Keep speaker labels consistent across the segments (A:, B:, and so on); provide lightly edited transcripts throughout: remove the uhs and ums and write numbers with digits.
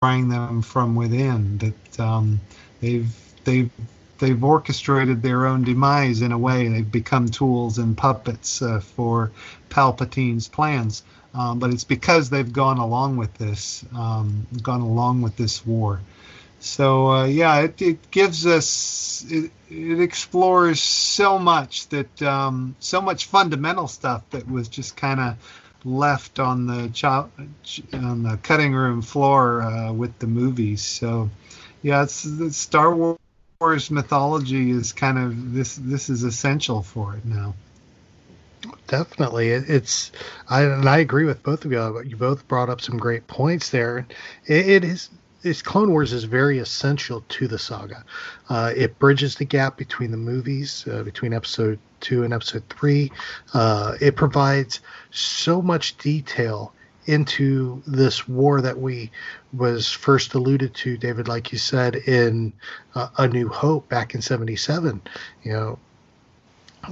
A: them from within. That they've they've they've orchestrated their own demise in a way. They've become tools and puppets for Palpatine's plans. But it's because they've gone along with this war. So yeah, it gives us it explores so much that so much fundamental stuff that was just kind of left on on the cutting room floor with the movies. So yeah, it's Star Wars mythology is kind of this is essential for it now.
B: Definitely. I agree with both of you. You both brought up some great points there. It is. Clone Wars is very essential to the saga. It bridges the gap between the movies, between episode 2 and episode 3. It provides so much detail into this war that was first alluded to, David, like you said, in A New Hope back in 77.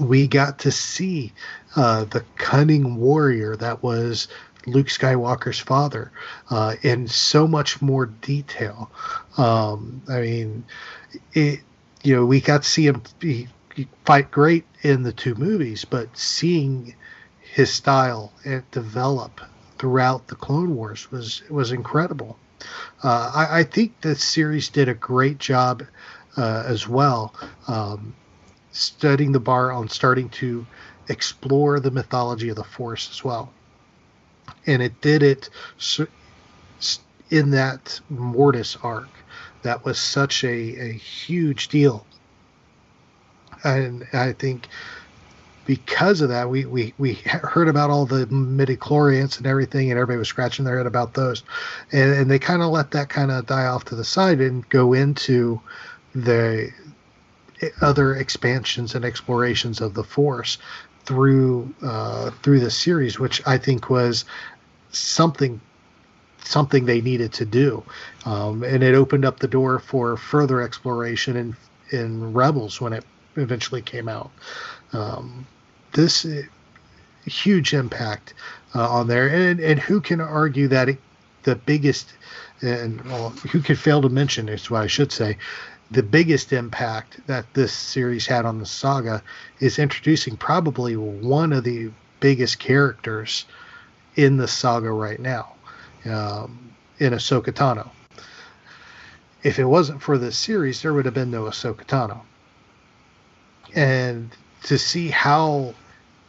B: We got to see the cunning warrior that was Luke Skywalker's father in so much more detail. We got to see him fight great in the two movies, but seeing his style develop throughout the Clone Wars was incredible. I think the series did a great job as well, studying the bar on starting to explore the mythology of the Force as well. And it did it in that Mortis arc. That was such a huge deal. And I think because of that, we heard about all the midichlorians and everything, and everybody was scratching their head about those. And they kind of let that kind of die off to the side and go into the other expansions and explorations of the Force through the series, which I think was something they needed to do, and it opened up the door for further exploration in Rebels when it eventually came out. This huge impact on there, and who can argue that the biggest, and well, who could fail to mention is what I should say. The biggest impact that this series had on the saga is introducing probably one of the biggest characters in the saga right now, in Ahsoka Tano. If it wasn't for this series, there would have been no Ahsoka Tano. And to see how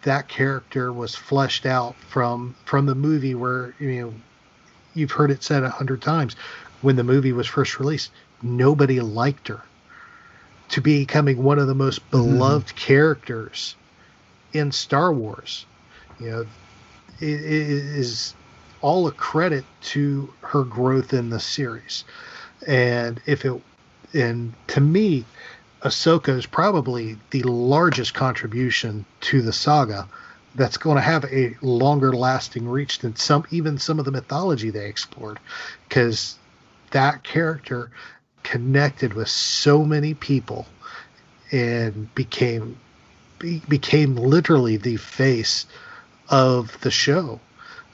B: that character was fleshed out from the movie, where you've heard it said 100 times, when the movie was first released, nobody liked her, to becoming one of the most beloved characters in Star Wars. It is all a credit to her growth in the series. And to me, Ahsoka is probably the largest contribution to the saga that's going to have a longer lasting reach than some of the mythology they explored, because that character connected with so many people and became literally the face of the show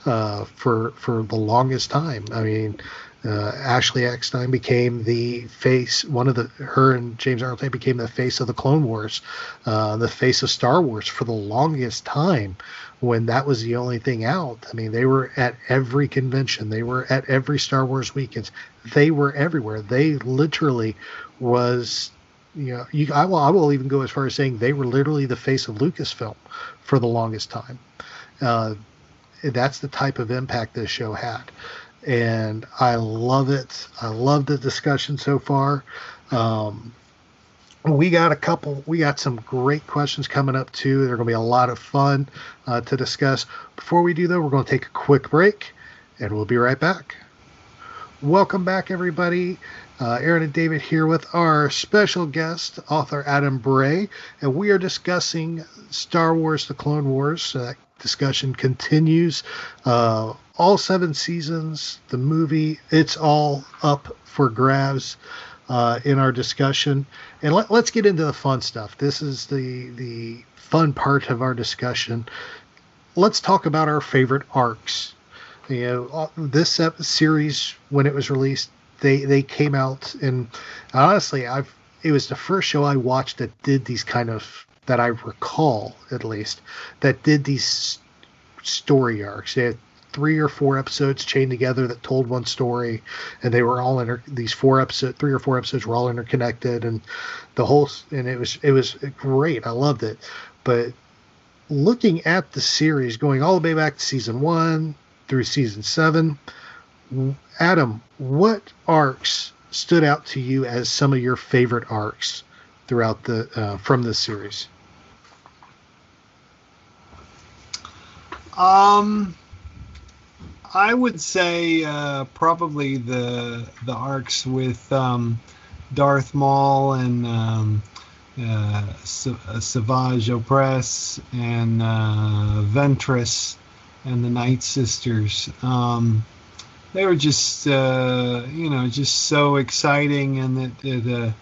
B: for the longest time. I mean, Ashley Eckstein became the face. Her and James Arnold became the face of the Clone Wars, the face of Star Wars for the longest time, when that was the only thing out. I mean, they were at every convention. They were at every Star Wars weekends. They were everywhere. They literally was, I will even go as far as saying they were literally the face of Lucasfilm for the longest time. That's the type of impact this show had. And I love it. I love the discussion so far. We got some great questions coming up too. They're going to be a lot of fun to discuss. Before we do though, we're going to take a quick break and we'll be right back. Welcome back, everybody. Aaron and David here with our special guest, author Adam Bray, and we are discussing Star Wars: The Clone Wars. Discussion continues. All 7 seasons, the movie, it's all up for grabs in our discussion. And let's get into the fun stuff. This is the fun part of our discussion. Let's talk about our favorite arcs. This series, when it was released, they came out, and honestly, it was the first show I watched that did these kind of, that I recall at least, that did these story arcs. They had 3 or 4 episodes chained together that told one story, and they were all these 3 or 4 episodes were all interconnected, and it was great. I loved it. But looking at the series, going all the way back to season 1 through season 7, Adam, what arcs stood out to you as some of your favorite arcs throughout from this series?
A: I would say probably the arcs with Darth Maul and Savage Opress and Ventress and the Night Sisters. They were just just so exciting, and it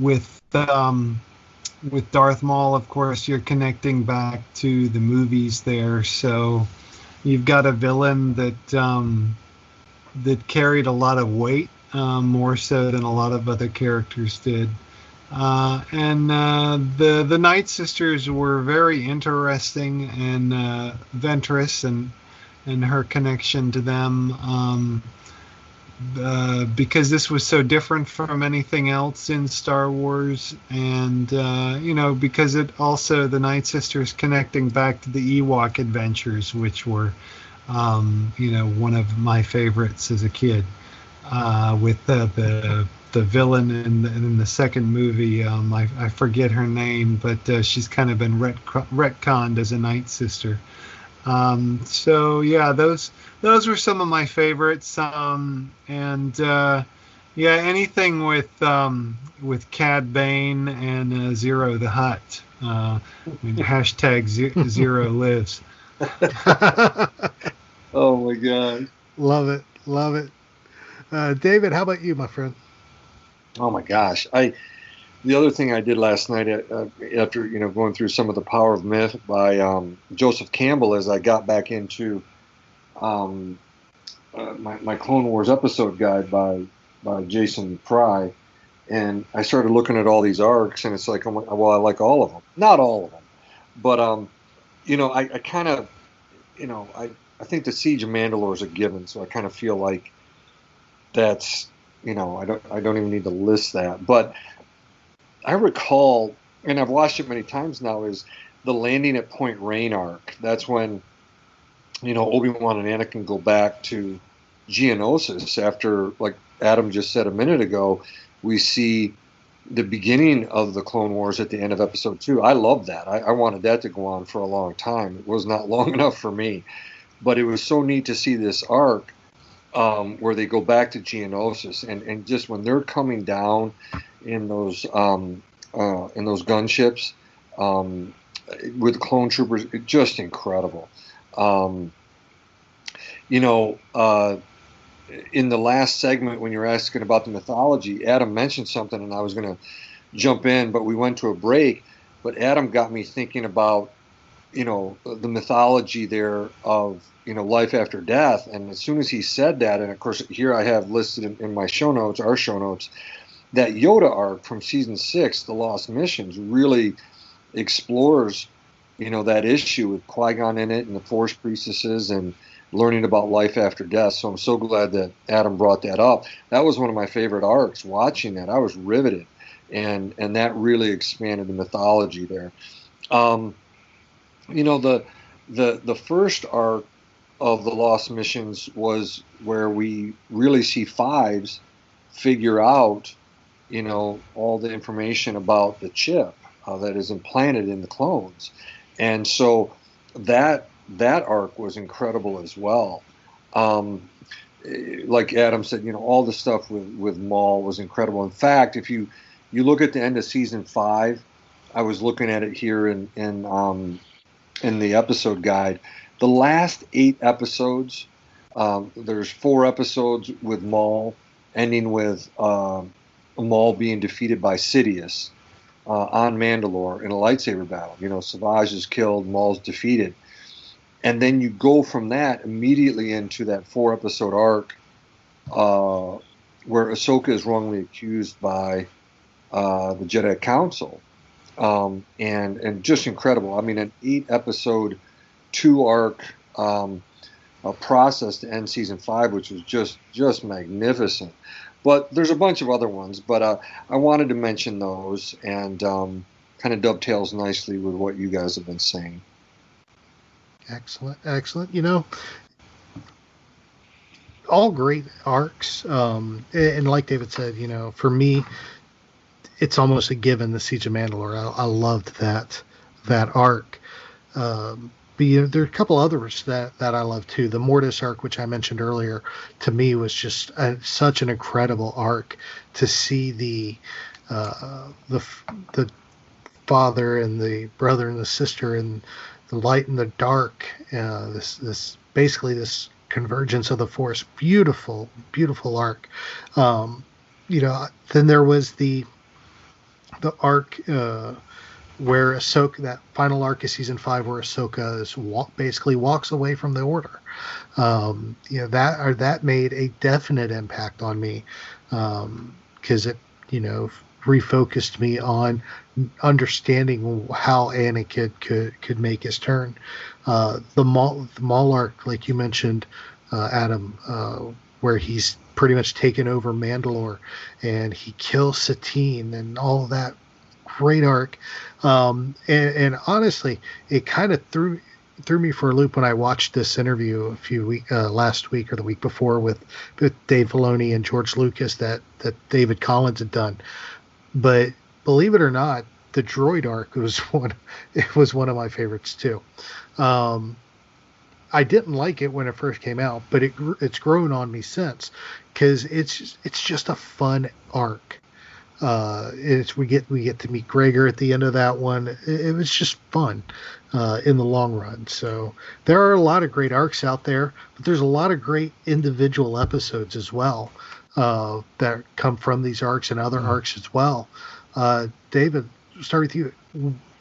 A: with Darth Maul, of course, you're connecting back to the movies there, so you've got a villain that carried a lot of weight, more so than a lot of other characters did. And the Night Sisters were very interesting, and Ventress and her connection to them, because this was so different from anything else in Star Wars, and because it also, the Night Sisters connecting back to the Ewok adventures, which were one of my favorites as a kid, with the villain in the second movie. I forget her name, but she's kind of been retconned as a Night Sister. So yeah, those were some of my favorites. Anything with Cad Bane and Zero the Hutt. Hashtag Zero lives.
C: Oh my God.
B: Love it. David, how about you, my friend?
C: Oh my gosh. The other thing I did last night after going through some of the Power of Myth by Joseph Campbell, as I got back into my Clone Wars episode guide by Jason Fry, and I started looking at all these arcs, and it's like, I like all of them. Not all of them, but I kind of, I think the Siege of Mandalore is a given, so I kind of feel like that's, I don't even need to list that, but I recall, and I've watched it many times now, is the landing at Point Rain arc. That's when, Obi-Wan and Anakin go back to Geonosis after, like Adam just said a minute ago, we see the beginning of the Clone Wars at the end of episode 2. I love that. I wanted that to go on for a long time. It was not long enough for me, but it was so neat to see this arc where they go back to Geonosis, and just when they're coming down in those gunships with clone troopers, just incredible. In the last segment, when you were asking about the mythology, Adam mentioned something, and I was going to jump in, but we went to a break. But Adam got me thinking about, the mythology there of, life after death. And as soon as he said that, and of course here I have listed in my show notes, our show notes, that Yoda arc from season 6, The Lost Missions, really explores, that issue with Qui-Gon in it and the Force priestesses and learning about life after death. So I'm so glad that Adam brought that up. That was one of my favorite arcs. Watching that, I was riveted, and that really expanded the mythology there. The first arc of The Lost Missions was where we really see Fives figure out, all the information about the chip that is implanted in the clones. And so that arc was incredible as well. Like Adam said, all the stuff with Maul was incredible. In fact, if you look at the end of season 5, I was looking at it here in the episode guide. The last 8 episodes, there's 4 episodes with Maul, ending with Maul being defeated by Sidious on Mandalore in a lightsaber battle. Savage is killed, Maul's defeated. And then you go from that immediately into that 4-episode arc where where Ahsoka is wrongly accused by the Jedi Council, and just incredible. I mean, an 8-episode, 2-arc process to end season 5, which was just magnificent. But there's a bunch of other ones, but I wanted to mention those, and kind of dovetails nicely with what you guys have been saying.
B: Excellent. All great arcs, and like David said, for me, it's almost a given. The Siege of Mandalore, I loved that arc. But there are a couple others that I love too. The Mortis arc, which I mentioned earlier, to me was just such an incredible arc to see the father and the brother and the sister and the light and the dark. This basically this convergence of the Force. Beautiful arc. Then there was the arc where Ahsoka, that final arc of season 5, where Ahsoka basically walks away from the Order. That made a definite impact on me, because it refocused me on understanding how Anakin could make his turn. The Maul arc, like you mentioned, Adam, where he's pretty much taken over Mandalore and he kills Satine and all of that. Great arc. And honestly, it kind of threw me for a loop when I watched this interview last week or the week before with Dave Filoni and George Lucas that David Collins had done. But believe it or not, the droid arc was one of my favorites too. I didn't like it when it first came out, but it's grown on me since, because it's just a fun arc. We get to meet Gregor at the end of that one. It was just fun in the long run. So there are a lot of great arcs out there, but there's a lot of great individual episodes as well that come from these arcs and other arcs as well. David, start with you.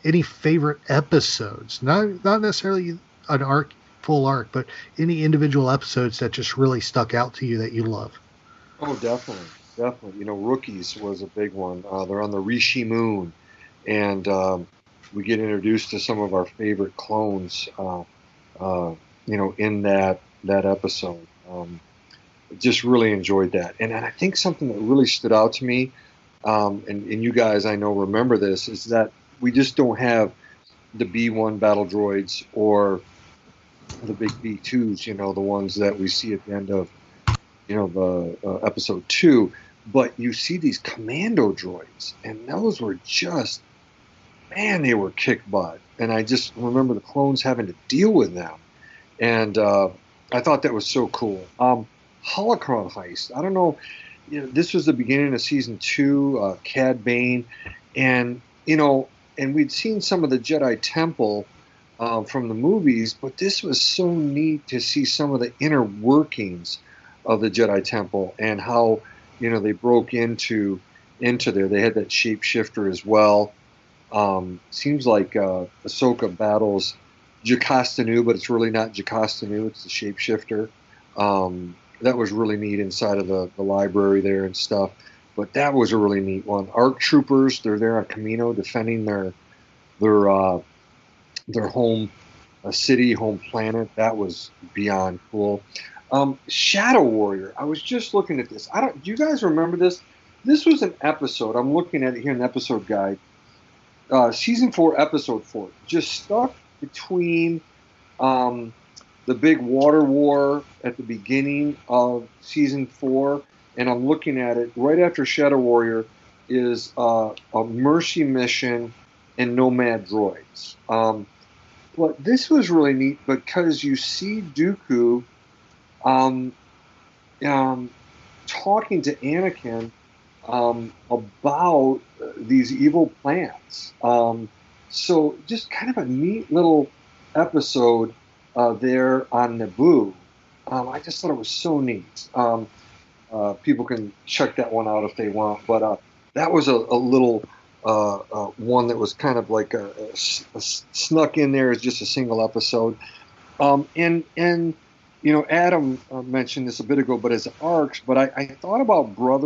B: Any favorite episodes? Not necessarily an full arc, but any individual episodes that just really stuck out to you that you love?
C: Oh, definitely. Rookies was a big one. They're on the Rishi Moon, and we get introduced to some of our favorite clones, in that episode. Just really enjoyed that. And I think something that really stood out to me, and you guys I know remember this, is that we just don't have the B-1 battle droids or the big B-2s, the ones that we see at the end of the episode 2, but you see these commando droids, and those were just, man, they were kick butt. And I just remember the clones having to deal with them, and I thought that was so cool. Holocron heist, I don't know, this was the beginning of season 2, Cad Bane, and we'd seen some of the Jedi Temple from the movies, but this was so neat to see some of the inner workings of the Jedi Temple and how they broke into there. They had that shapeshifter as well. Seems like Ahsoka battles Jocasta Nu, but it's really not Jocasta Nu, it's the shapeshifter. That was really neat inside of the library there and stuff. But that was a really neat one. ARC troopers, they're there on Camino defending their home city, home planet. That was beyond cool. Shadow Warrior. I was just looking at this. Do you guys remember this? This was an episode. I'm looking at it here in the episode guide. Season 4, episode 4. Just stuck between the big water war at the beginning of season 4, and I'm looking at it right after Shadow Warrior is a mercy mission and nomad droids. But this was really neat because you see Dooku talking to Anakin about these evil plans. So just kind of a neat little episode there on Naboo. I just thought it was so neat. People can check that one out if they want. But that was a little one that was kind of like a snuck in there as just a single episode. And Adam mentioned this a bit ago, but as arcs. But I thought about Brother